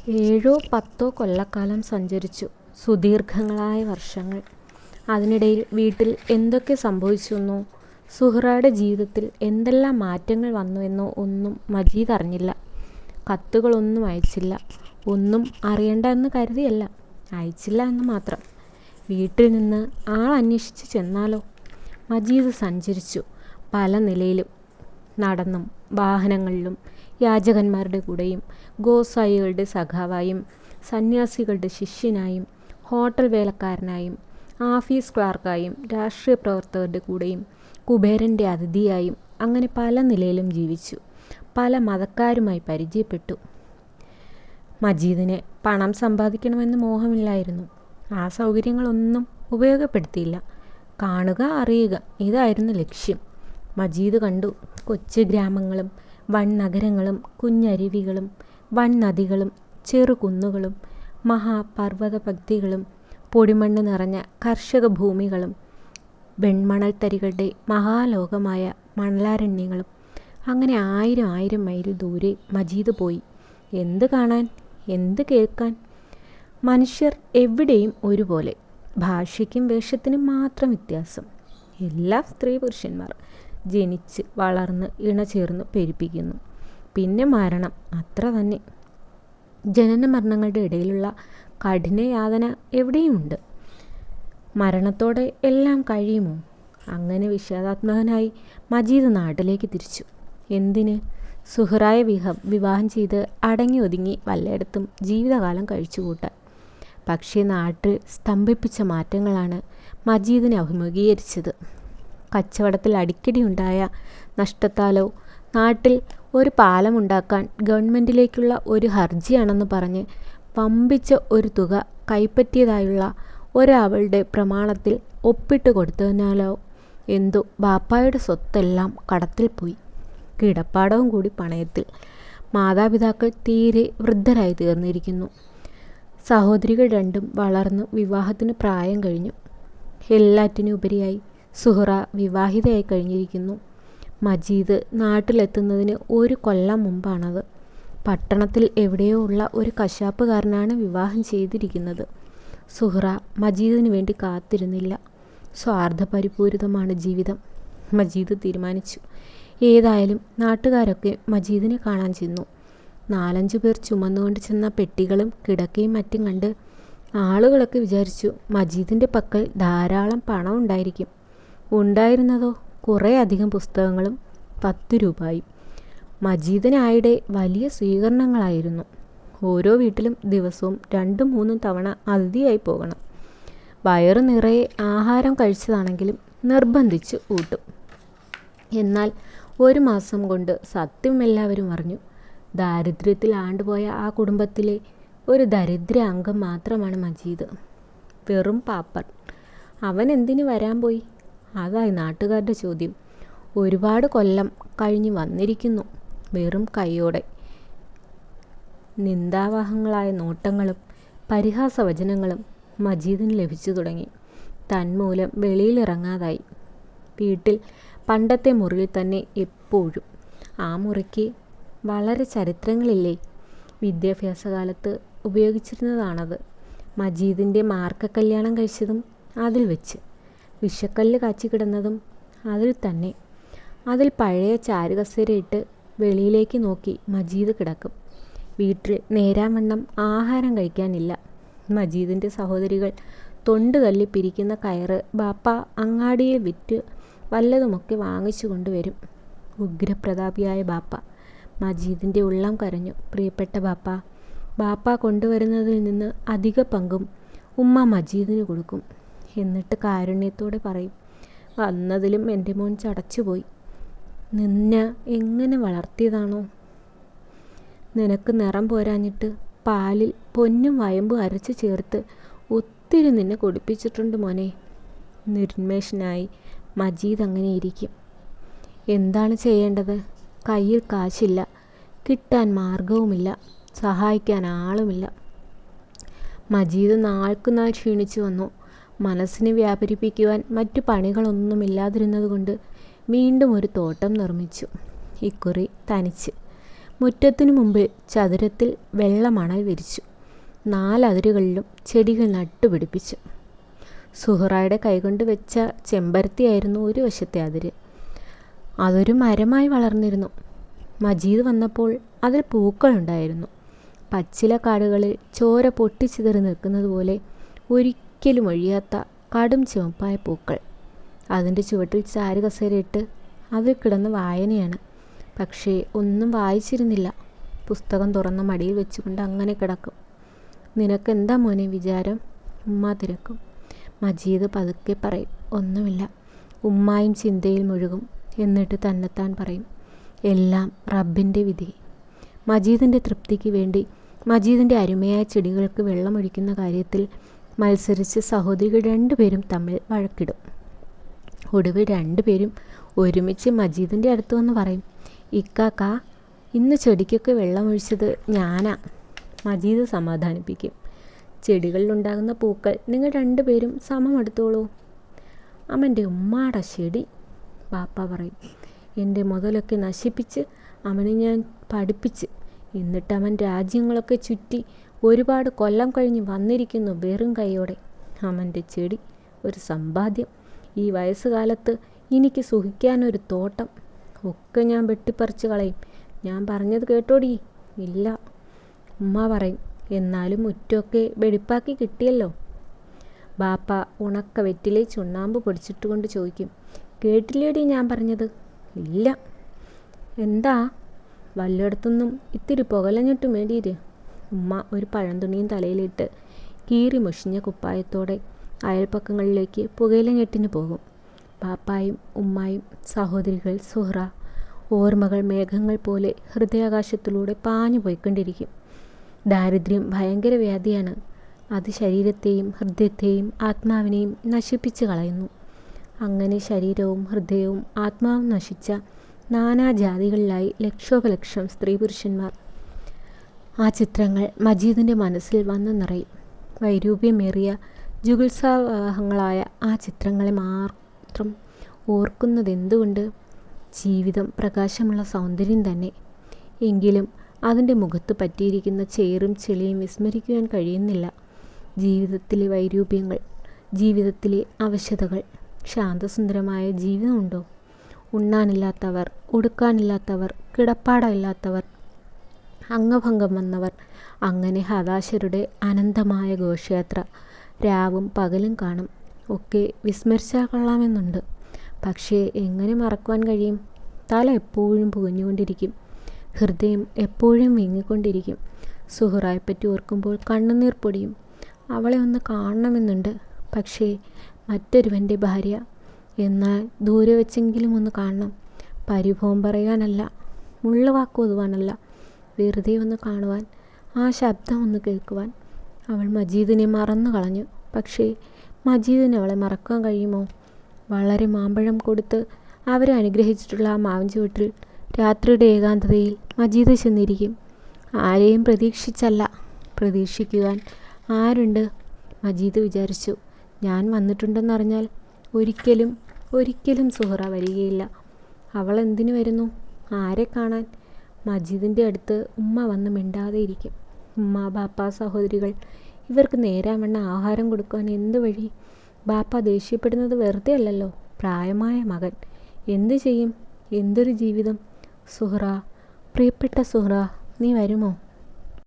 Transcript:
7 10 കൊല്ലക്കാലം സഞ്ചരിച്ചു. സുദീർഘങ്ങളായ വർഷങ്ങൾ. അതിനിടയിൽ വീട്ടിൽ എന്തൊക്കെ സംഭവിച്ചുവെന്നോ സുഹ്റയുടെ ജീവിതത്തിൽ എന്തെല്ലാം മാറ്റങ്ങൾ വന്നുവെന്നോ ഒന്നും മജീദ് അറിഞ്ഞില്ല. കത്തുകളൊന്നും അയച്ചില്ല. ഒന്നും അറിയണ്ട എന്ന് കരുതിയല്ല, അയച്ചില്ല എന്ന് മാത്രം. വീട്ടിൽ നിന്ന് ആളന്വേഷിച്ച് ചെന്നാലോ? മജീദ് സഞ്ചരിച്ചു. പല നിലയിലും. നടന്നും വാഹനങ്ങളിലും, യാചകന്മാരുടെ കൂടെയും, ഗോസായികളുടെ സഖാവായും, സന്യാസികളുടെ ശിഷ്യനായും, ഹോട്ടൽ വേലക്കാരനായും, ആഫീസ് ക്ലാർക്കായും, രാഷ്ട്രീയ പ്രവർത്തകരുടെ കൂടെയും, കുബേരൻ്റെ അതിഥിയായും, അങ്ങനെ പല നിലയിലും ജീവിച്ചു. പല മതക്കാരുമായി പരിചയപ്പെട്ടു. മജീദിന് പണം സമ്പാദിക്കണമെന്ന് മോഹമില്ലായിരുന്നു. ആ സൗകര്യങ്ങളൊന്നും ഉപയോഗപ്പെടുത്തിയില്ല. കാണുക, അറിയുക, ഇതായിരുന്നു ലക്ഷ്യം. മജീദ് കണ്ടു കൊച്ചു ഗ്രാമങ്ങളും വൻ നഗരങ്ങളും, കുഞ്ഞരുവികളും വൻ നദികളും, ചെറുകുന്നുകളും, മഹാപർവ്വത പക്തികളും, പൊടിമണ്ണ് നിറഞ്ഞ കർഷക ഭൂമികളും, വെൺമണൽത്തരികളുടെ മഹാലോകമായ മണലാരണ്യങ്ങളും. അങ്ങനെ 1000 മൈൽ ദൂരെ മജീദ് പോയി. എന്ത് കാണാൻ, എന്ത് കേൾക്കാൻ? മനുഷ്യർ എവിടെയും ഒരുപോലെ. ഭാഷയ്ക്കും വേഷത്തിനും മാത്രം വ്യത്യാസം. എല്ലാ സ്ത്രീ പുരുഷന്മാർ ജനിച്ച് വളർന്ന് ഇണചേർന്ന് പെരുപ്പിക്കുന്നു. പിന്നെ മരണം, അത്ര തന്നെ. ജനന മരണങ്ങളുടെ ഇടയിലുള്ള കഠിനയാതന എവിടെയുമുണ്ട്. മരണത്തോടെ എല്ലാം കഴിയുമോ? അങ്ങനെ വിഷാദാത്മകനായി മജീദ് നാട്ടിലേക്ക് തിരിച്ചു. എന്തിന്? സുഹ്റയെ വിവാഹം ചെയ്ത് അടങ്ങി ഒതുങ്ങി വല്ലയിടത്തും ജീവിതകാലം കഴിച്ചുകൂട്ടാൻ. പക്ഷേ നാട്ടിൽ സ്തംഭിപ്പിച്ച മാറ്റങ്ങളാണ് മജീദിനെ അഭിമുഖീകരിച്ചത്. കച്ചവടത്തിൽ അടിക്കടി ഉണ്ടായ നഷ്ടത്താലോ, നാട്ടിൽ ഒരു പാലമുണ്ടാക്കാൻ ഗവൺമെൻറ്റിലേക്കുള്ള ഒരു ഹർജിയാണെന്ന് പറഞ്ഞ് വമ്പിച്ച ഒരു തുക കൈപ്പറ്റിയതായുള്ള ഒരാളുടെ പ്രമാണത്തിൽ ഒപ്പിട്ട് കൊടുത്തതിനാലോ എന്തോ ബാപ്പായുടെ സ്വത്തെല്ലാം കടത്തിൽ പോയി. കിടപ്പാടവും കൂടി പണയത്തിൽ. മാതാപിതാക്കൾ തീരെ വൃദ്ധരായി തീർന്നിരിക്കുന്നു. സഹോദരികൾ രണ്ടും വളർന്നു വിവാഹത്തിന് പ്രായം കഴിഞ്ഞു. എല്ലാറ്റിനും ഉപരിയായി സുഹ്റ വിവാഹിതയായി കഴിഞ്ഞിരിക്കുന്നു. മജീദ് നാട്ടിലെത്തുന്നതിന് 1 കൊല്ലം മുമ്പാണത്. പട്ടണത്തിൽ എവിടെയോ ഉള്ള ഒരു കശാപ്പുകാരനാണ് വിവാഹം ചെയ്തിരിക്കുന്നത്. സുഹ്റ മജീദിന് വേണ്ടി കാത്തിരുന്നില്ല. സ്വാർത്ഥപരിപൂരിതമാണ് ജീവിതം. മജീദ് തീരുമാനിച്ചു. ഏതായാലും നാട്ടുകാരൊക്കെ മജീദിനെ കാണാൻ ചെന്നു. 4-5 പേർ ചുമന്നുകൊണ്ട് ചെന്ന പെട്ടികളും കിടക്കയും മറ്റും കണ്ട് ആളുകളൊക്കെ വിചാരിച്ചു മജീദിൻ്റെ പക്കൽ ധാരാളം പണം ഉണ്ടായിരിക്കും. ഉണ്ടായിരുന്നതോ കുറേ അധികം പുസ്തകങ്ങളും 10 രൂപയും. മജീദിനായുടെ വലിയ സ്വീകരണങ്ങളായിരുന്നു. ഓരോ വീട്ടിലും ദിവസവും 2-3 തവണ അതിഥിയായി പോകണം. വയറു നിറയെ ആഹാരം കഴിച്ചതാണെങ്കിലും നിർബന്ധിച്ച് ഊട്ടും. എന്നാൽ 1 മാസം കൊണ്ട് സത്യം എല്ലാവരും അറിഞ്ഞു. ദാരിദ്ര്യത്തിൽ ആണ്ടുപോയ ആ കുടുംബത്തിലെ ഒരു ദരിദ്ര അംഗം മാത്രമാണ് മജീദ്. വെറും പാപ്പൻ. അവൻ എന്തിനു വരാൻ പോയി? അതായി നാട്ടുകാരുടെ ചോദ്യം. ഒരുപാട് കൊല്ലം കഴിഞ്ഞ് വന്നിരിക്കുന്നു, വെറും കൈയോടെ. നിന്ദാവഹങ്ങളായ നോട്ടങ്ങളും പരിഹാസവചനങ്ങളും മജീദിന് ലഭിച്ചു തുടങ്ങി. തന്മൂലം വെളിയിലിറങ്ങാതായി. വീട്ടിൽ പണ്ടത്തെ മുറിയിൽ തന്നെ എപ്പോഴും. ആ മുറിക്ക് വളരെ ചരിത്രങ്ങളില്ലേ? വിദ്യാഭ്യാസകാലത്ത് ഉപയോഗിച്ചിരുന്നതാണത്. മജീദിൻ്റെ മാർക്ക കല്യാണം കഴിച്ചതും അതിൽ വെച്ച്. വിഷക്കല്ല് കാച്ചിക്കിടന്നതും അതിൽ തന്നെ. അതിൽ പഴയ ചാരുകസേരയിട്ട് വെളിയിലേക്ക് നോക്കി മജീദ് കിടക്കും. വീട്ടിൽ നേരാവണ്ണം ആഹാരം കഴിക്കാനില്ല. മജീദിൻ്റെ സഹോദരികൾ തൊണ്ട് തല്ലി പിരിക്കുന്ന കയറ് ബാപ്പ അങ്ങാടിയിൽ വിറ്റ് വല്ലതുമൊക്കെ വാങ്ങിച്ചു കൊണ്ടുവരും. ഉഗ്രപ്രതാപിയായ ബാപ്പ. മജീദിൻ്റെ ഉള്ളം കരഞ്ഞു. പ്രിയപ്പെട്ട ബാപ്പ. ബാപ്പ കൊണ്ടുവരുന്നതിൽ നിന്ന് അധിക പങ്കും ഉമ്മ മജീദിന് കൊടുക്കും. എന്നിട്ട് കാരുണ്യത്തോടെ പറയും, വന്നതിലും എൻ്റെ മോൻ ചടച്ചുപോയി. നിന്നെ എങ്ങനെ വളർത്തിയതാണോ? നിനക്ക് നിറം പോരാഞ്ഞിട്ട് പാലിൽ പൊന്നും വയമ്പും അരച്ച് ചേർത്ത് ഒത്തിരി നിന്നെ കുടിപ്പിച്ചിട്ടുണ്ട് മോനെ. നിർന്മേഷനായി മജീദ് അങ്ങനെ ഇരിക്കും. എന്താണ് ചെയ്യേണ്ടത്? കയ്യിൽ കാശില്ല, കിട്ടാൻ മാർഗവുമില്ല, സഹായിക്കാൻ ആളുമില്ല. മജീദ് നാൾക്കുനാൾ ക്ഷീണിച്ചു വന്നു. മനസ്സിനെ വ്യാപരിപ്പിക്കുവാൻ മറ്റു പണികളൊന്നുമില്ലാതിരുന്നത് കൊണ്ട് വീണ്ടും ഒരു തോട്ടം നിർമ്മിച്ചു. ഇക്കുറി തനിച്ച്. മുറ്റത്തിനു മുമ്പിൽ ചതുരത്തിൽ വെള്ള മണൽ വിരിച്ചു. 4 അതിരുകളിലും ചെടികൾ നട്ടുപിടിപ്പിച്ചു. സുഹ്റായുടെ കൈകൊണ്ട് വെച്ച ചെമ്പരത്തിയായിരുന്നു ഒരു വശത്തെ അതിര്. അതൊരു മരമായി വളർന്നിരുന്നു. മജീദ് വന്നപ്പോൾ അതിൽ പൂക്കളുണ്ടായിരുന്നു. പച്ചില കാടുകളിൽ ചോര പൊട്ടിച്ചിതറി നിൽക്കുന്നത് പോലെ ഒരിക്കലും ഒഴിയാത്ത കടും ചുവപ്പായ പൂക്കൾ. അതിൻ്റെ ചുവട്ടിൽ ചാരുകസേരയിട്ട് അതിൽ കിടന്ന് വായനയാണ്. പക്ഷേ ഒന്നും വായിച്ചിരുന്നില്ല. പുസ്തകം തുറന്ന മടിയിൽ വെച്ചുകൊണ്ട് അങ്ങനെ കിടക്കും. നിനക്കെന്താ മോനെ വിചാരം? ഉമ്മ തിരക്കും. മജീദ് പതുക്കെ പറയും, ഒന്നുമില്ല. ഉമ്മായും ചിന്തയിൽ മുഴുകും. എന്നിട്ട് തന്നെത്താൻ പറയും, എല്ലാം റബ്ബിൻ്റെ വിധി. മജീദിൻ്റെ തൃപ്തിക്ക് വേണ്ടി മജീദിൻ്റെ അരുമയായ ചെടികൾക്ക് വെള്ളമൊഴിക്കുന്ന കാര്യത്തിൽ മത്സരിച്ച് സഹോദരികൾ 2 പേരും തമ്മിൽ വഴക്കിടും. ഒടുവിൽ 2 പേരും ഒരുമിച്ച് മജീദിൻ്റെ അടുത്ത് വന്ന് പറയും, ഇക്കാക്ക, ഇന്ന് ചെടിക്കൊക്കെ വെള്ളമൊഴിച്ചത് ഞാനാ. മജീദ് സമാധാനിപ്പിക്കും, ചെടികളിലുണ്ടാകുന്ന പൂക്കൾ നിങ്ങൾ 2 പേരും സമം എടുത്തോളൂ. അവൻ്റെ ഉമ്മാടെ ചെടി, ബാപ്പ പറയും. എൻ്റെ മുതലൊക്കെ നശിപ്പിച്ച് അവനെ ഞാൻ പഠിപ്പിച്ച്, എന്നിട്ട് അവൻ രാജ്യങ്ങളൊക്കെ ചുറ്റി ഒരുപാട് കൊല്ലം കഴിഞ്ഞ് വന്നിരിക്കുന്നു വെറും കൈയോടെ. അവൻ്റെ ചെടി ഒരു സമ്പാദ്യം. ഈ വയസ്സുകാലത്ത് എനിക്ക് സുഖിക്കാനൊരു തോട്ടം. ഒക്കെ ഞാൻ വെട്ടിപ്പറിച്ച് കളയും. ഞാൻ പറഞ്ഞത് കേട്ടോടി? ഇല്ല. ഉമ്മ പറയും, എന്നാലും മുറ്റമൊക്കെ വെടിപ്പാക്കി കിട്ടിയല്ലോ. ബാപ്പ ഉണക്ക വെറ്റിലെ ചുണ്ണാമ്പ് പൊടിച്ചിട്ട് കൊണ്ട് ചോദിക്കും, കേട്ടില്ലേടി ഞാൻ പറഞ്ഞത്? ഇല്ല. എന്താ? വല്ലയിടത്തുനിന്നും ഇത്തിരി പുകലഞ്ഞിട്ട് മേടിയിര്. ഉമ്മ ഒരു പഴംതുണിയും തലയിലിട്ട് കീറി മുഷിഞ്ഞ കുപ്പായത്തോടെ അയൽപ്പക്കങ്ങളിലേക്ക് പുകയിലഞ്ഞെട്ടിന് പോകും. ബാപ്പായും ഉമ്മായും സഹോദരികൾ സുഹ്റ ഓർമ്മകൾ മേഘങ്ങൾ പോലെ ഹൃദയാകാശത്തിലൂടെ പാഞ്ഞു പോയിക്കൊണ്ടിരിക്കും. ദാരിദ്ര്യം ഭയങ്കര വ്യാധിയാണ്. അത് ശരീരത്തെയും ഹൃദയത്തെയും ആത്മാവിനെയും നശിപ്പിച്ച് കളയുന്നു. അങ്ങനെ ശരീരവും ഹൃദയവും ആത്മാവും നശിച്ച നാനാജാതികളിലായി ലക്ഷോപലക്ഷം സ്ത്രീ പുരുഷന്മാർ. ആ ചിത്രങ്ങൾ മജീദിൻ്റെ മനസ്സിൽ വന്നു നിറയും. വൈരൂപ്യമേറിയ ജുഗുത്സാവഹങ്ങളായ ആ ചിത്രങ്ങളെ മാത്രം ഓർക്കുന്നതെന്തുകൊണ്ട്? ജീവിതം പ്രകാശമുള്ള സൗന്ദര്യം തന്നെ. എങ്കിലും അതിൻ്റെ മുഖത്ത് പറ്റിയിരിക്കുന്ന ചേറും ചെളിയും വിസ്മരിക്കുവാൻ കഴിയുന്നില്ല. ജീവിതത്തിലെ വൈരൂപ്യങ്ങൾ, ജീവിതത്തിലെ അവശതകൾ. ശാന്തസുന്ദരമായ ജീവിതമുണ്ടോ? ഉണ്ണാനില്ലാത്തവർ, ഉടുക്കാനില്ലാത്തവർ, കിടപ്പാടമില്ലാത്തവർ, അംഗഭംഗം വന്നവർ, അങ്ങനെ ഹതാശരുടെ അനന്തമായ ഘോഷയാത്ര. രാവും പകലും കാണും. ഒക്കെ വിസ്മരിച്ചാൽ കൊള്ളാമെന്നുണ്ട്. പക്ഷേ എങ്ങനെ മറക്കുവാൻ കഴിയും? തല എപ്പോഴും പുകഞ്ഞുകൊണ്ടിരിക്കും. ഹൃദയം എപ്പോഴും വീങ്ങിക്കൊണ്ടിരിക്കും. സുഹ്റായെപ്പറ്റി ഓർക്കുമ്പോൾ കണ്ണുനീർ പൊടിയും. അവളെ ഒന്ന് കാണണമെന്നുണ്ട്. പക്ഷേ മറ്റൊരുവൻ്റെ ഭാര്യ. എന്നാൽ ദൂരെ വെച്ചെങ്കിലും ഒന്ന് കാണണം. പരിഭവം പറയാനല്ല, മുള്ളുവാക്ക് ഒതുവാനല്ല, വെറുതെ ഒന്ന് കാണുവാൻ, ആ ശബ്ദം ഒന്ന് കേൾക്കുവാൻ. അവൾ മജീദിനെ മറന്നു കളഞ്ഞു. പക്ഷേ മജീദിന് അവളെ മറക്കാൻ കഴിയുമോ? വളരെ മാമ്പഴം കൊടുത്ത് അവരെ അനുഗ്രഹിച്ചിട്ടുള്ള ആ മാവിൻ ചുവട്ടിൽ രാത്രിയുടെ ഏകാന്തതയിൽ മജീദ് ചെന്നിരിക്കും. ആരെയും പ്രതീക്ഷിച്ചല്ല. പ്രതീക്ഷിക്കുവാൻ ആരുണ്ട്? മജീദ് വിചാരിച്ചു. ഞാൻ വന്നിട്ടുണ്ടെന്നറിഞ്ഞാൽ ഒരിക്കലും ഒരിക്കലും സുഹ്റ വരികയില്ല. അവൾ എന്തിനു വരുന്നു? ആരെ കാണാൻ? മജീദിൻ്റെ അടുത്ത് ഉമ്മ വന്ന് മിണ്ടാതെ ഇരിക്കും. ഉമ്മ, ബാപ്പ, സഹോദരികൾ, ഇവർക്ക് നേരാവണ്ണം ആഹാരം കൊടുക്കുവാൻ എന്ത് വഴി? ബാപ്പ ദേഷ്യപ്പെടുന്നത് വെറുതെ അല്ലല്ലോ. പ്രായമായ മകൻ എന്തു ചെയ്യും? എന്തൊരു ജീവിതം! സുഹ്റ, പ്രിയപ്പെട്ട സുഹ്റ, നീ വരുമോ?